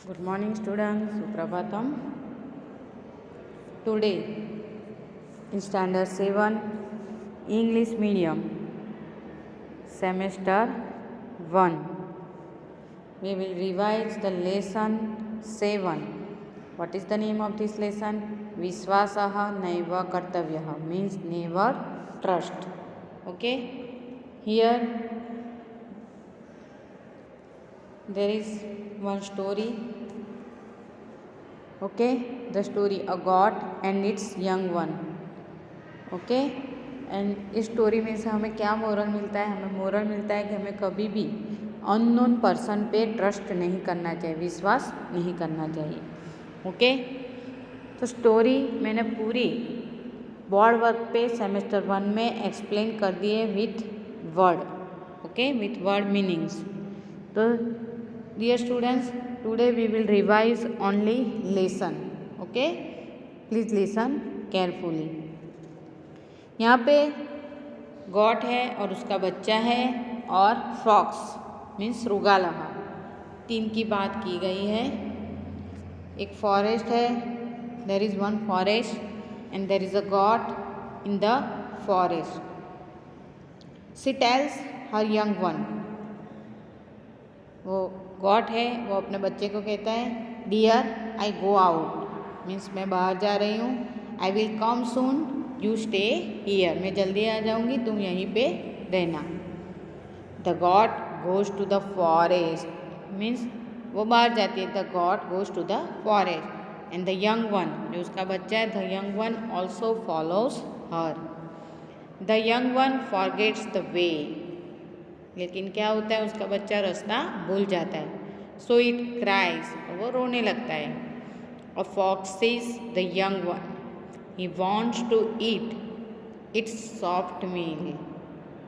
Good morning students, Suprabhatam. Today in standard 7 English medium semester 1 we will revise the lesson 7. What is the name of this lesson? Vishwasaha naiva kartavyah means never trust. Okay, here there is one story. Okay, the story a goat and its young one. Okay, and इस story में से हमें क्या moral मिलता है? हमें moral मिलता है कि हमें कभी भी अननोन पर्सन पे ट्रस्ट नहीं करना चाहिए, विश्वास नहीं करना चाहिए. ओके, तो स्टोरी मैंने पूरी बोर्ड वर्क पे सेमेस्टर 1 में एक्सप्लेन कर दिए with word. Okay, with word meanings. तो dear students, today we will revise only lesson. Okay, please listen carefully. यहाँ पे गॉट है और उसका बच्चा है और फॉक्स मीन्स रुगालहा, 3 की बात की गई है. एक फॉरेस्ट है, there is one forest and there is a goat in the forest. She tells her young one, वो गॉट है वो अपने बच्चे को कहता है dear I go out means मैं बाहर जा रही हूँ. I will come soon you stay here, मैं जल्दी आ जाऊँगी, तुम यहीं पे रहना. The goat goes to the forest means वो बाहर जाती है. The goat goes to the forest and the young one, जो उसका बच्चा है, the young one also follows her. The young one forgets the way, लेकिन क्या होता है, उसका बच्चा रास्ता भूल जाता है. सो इट क्राइज, वो रोने लगता है. A fox says the young one he wants to eat its soft meal.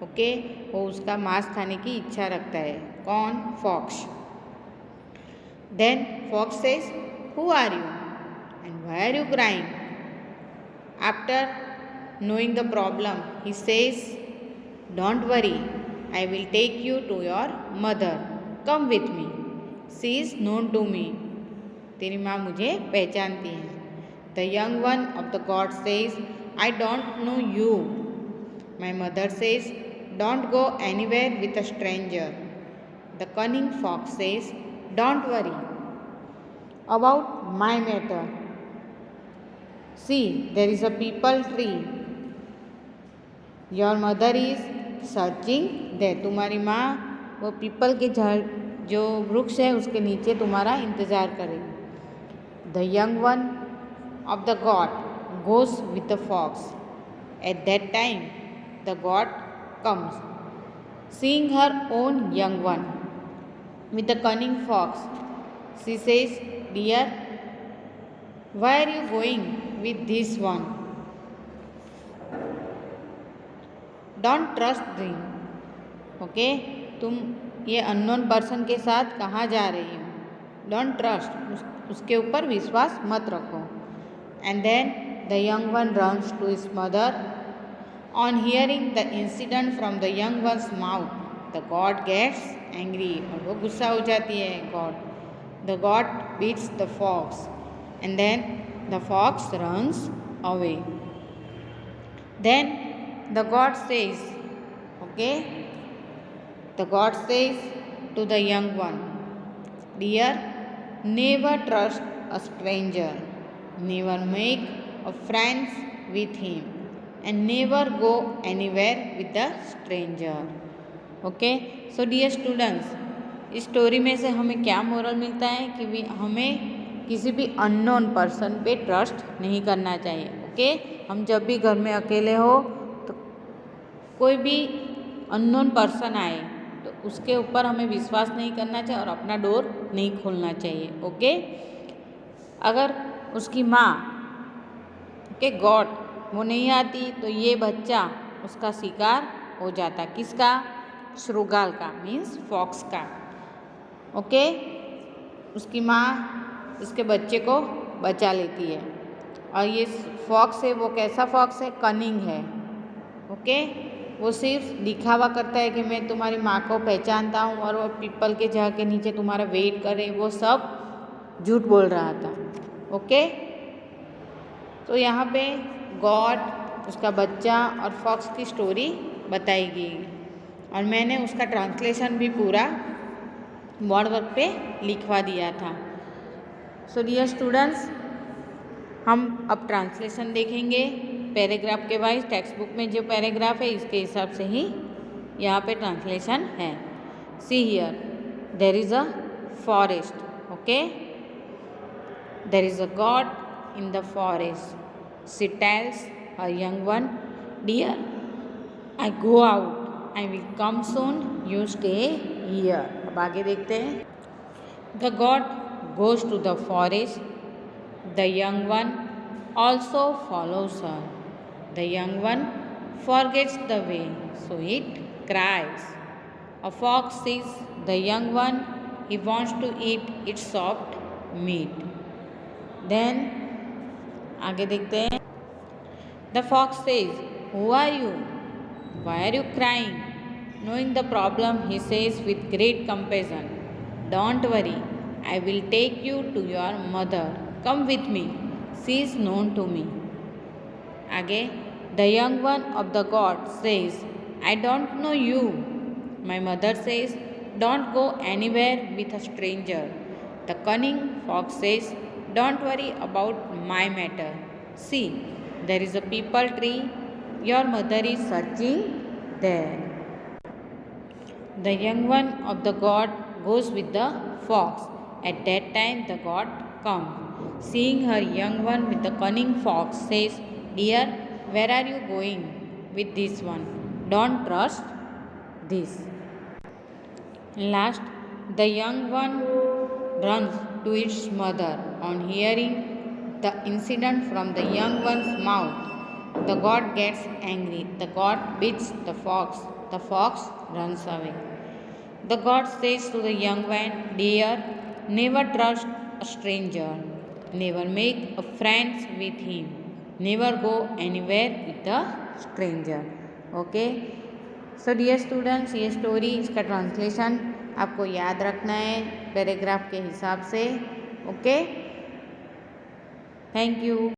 Okay, वो उसका मांस खाने की इच्छा रखता है. कौन? Fox. Then fox says who are you and why are you crying. After knowing the problem he says don't worry, I will take you to your mother, come with me, she is known to me, तेरी माँ मुझे पहचानती है. The young one of the god says I don't know you. My mother says don't go anywhere with a stranger. The cunning fox says don't worry about my matter, see there is a peepal tree, your mother is searching there, तुम्हारी माँ वो people के झाड़ जो वृक्ष है उसके नीचे तुम्हारा इंतज़ार करेगी. The young one of the god goes with the fox. At that time the god comes, seeing her own young one with the cunning fox. She says dear why are you going with this one, don't trust dream. Okay, तुम ये unknown person के साथ कहाँ जा रही हो, don't trust, उसके ऊपर विश्वास मत रखो. And then the young one runs to his mother. On hearing the incident from the young one's mouth the god gets angry, और वो गुस्सा हो जाती है god. The god beats the fox and then the fox runs away. Then the god says, okay, the god says to the young one, dear never trust a stranger, never make a friends with him and never go anywhere with the stranger. Okay, so dear students, इस story में से हमें क्या moral मिलता है कि हमें किसी भी अननोन पर्सन पे ट्रस्ट नहीं करना चाहिए. ओके, हम जब भी घर में अकेले हो, कोई भी अननोन पर्सन आए तो उसके ऊपर हमें विश्वास नहीं करना चाहिए और अपना डोर नहीं खोलना चाहिए. ओके, अगर उसकी माँ के गॉड वो नहीं आती तो ये बच्चा उसका शिकार हो जाता. किसका? श्रुगाल का मीन्स फॉक्स का. ओके, उसकी माँ उसके बच्चे को बचा लेती है. और ये फॉक्स है वो कैसा फॉक्स है? कनिंग है. ओके, वो सिर्फ दिखावा करता है कि मैं तुम्हारी माँ को पहचानता हूँ और वो पीपल के झाड़ के नीचे तुम्हारा वेट करे, वो सब झूठ बोल रहा था। ओके, तो यहाँ पे गॉड, उसका बच्चा और फॉक्स की स्टोरी बताई गई और मैंने उसका ट्रांसलेशन भी पूरा बोर्ड वर्क पे लिखवा दिया था। सो डियर स्टूडेंट्स, हम अब ट्रांसलेशन देखेंगे पैराग्राफ के वाइज। टेक्स्ट बुक में जो पैराग्राफ है इसके हिसाब से ही यहाँ पे ट्रांसलेशन है। See here, there is a forest. Okay, there is a god in the forest. She tells her young one, dear I go out, I will come soon, you stay here. अब आगे देखते हैं। The god goes to the forest. The young one also follows her. The young one forgets the way, so it cries. A fox sees the young one. He wants to eat its soft meat. Then आगे देखते हैं। The fox says, "Who are you? Why are you crying?" Knowing the problem, he says with great compassion, "Don't worry. I will take you to your mother. Come with me. She is known to me." आगे, the young one of the god says, "I don't know you." My mother says, "Don't go anywhere with a stranger." The cunning fox says, "Don't worry about my matter. See, there is a peepal tree. Your mother is searching there." The young one of the god goes with the fox. At that time the god comes. Seeing her young one with the cunning fox, says, "Dear, where are you going with this one? Don't trust this." Last, the young one runs to its mother. On hearing the incident from the young one's mouth, the god gets angry. The god beats the fox. The fox runs away. The god says to the young one, "Dear, never trust a stranger. Never make a friends with him. Never go anywhere with a stranger." Okay, so dear students, ये story, इसका translation आपको याद रखना है paragraph के हिसाब से। ओके, थैंक यू।